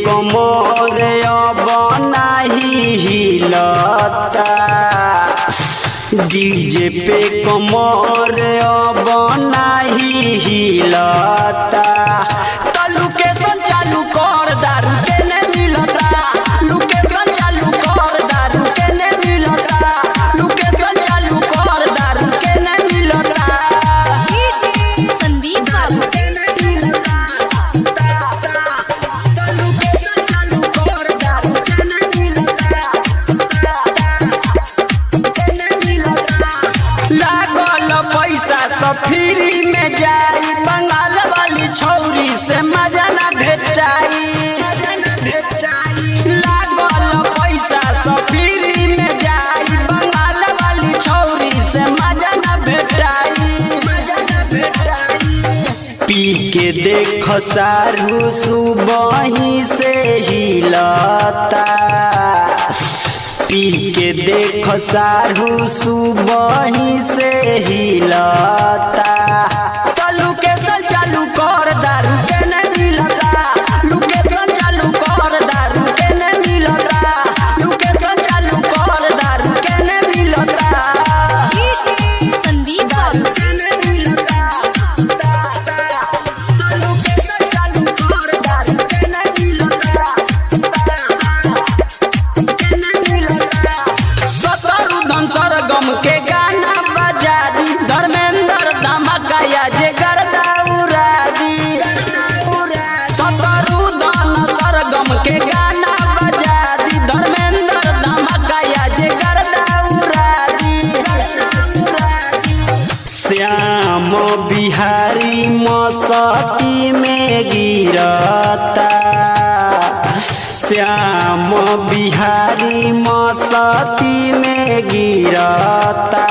कमर अब नाही हिलता, डीजे पे कमर अब नाही हिलता। तो लोकेशन चालू कर दारू के ने मिलता, लोकेशन चालू कर दारू के ने मिलता, लोकेशन चालू कर दारू के ने मिलता। संदीप बाबू के ने मिलता, तो लोकेशन चालू कर दारू के ने मिलता, के ने मिलता। लागल पैसा तो फ्री में जाई, बंगाल वाली छौरी से मजा ना भेटाई। लागल पैसा तो फ्री में जाई, बंगाल वाली छौरी से मजा ना भेटाई। पी के देख सारू सुबही से हिलता, पी के देख सारू सुबही से हिलता। तो लोकेशन चालू कर दारू के ने मिलता, लोकेशन चालू कर दारू के ने मिलता, लोकेशन चालू कर दारू के ने मिलता। संदीप बाबू के ने मिलता, तो लोकेशन चालू कर दारू के ने मिलता, के ने मिलता। शत्रुघ्न सरगम के गाना बजा दी, धर्मेंद्र धमकाया जे गर्दा उड़ा दी। शत्रुघ्न सरगम के गाना बजा दी, धर्मेंद्र धमकाया जे गर्दा उड़ा दी। श्याम बिहारी मस्ती में गिरता, श्याम बिहारी मस्ती में गिरता।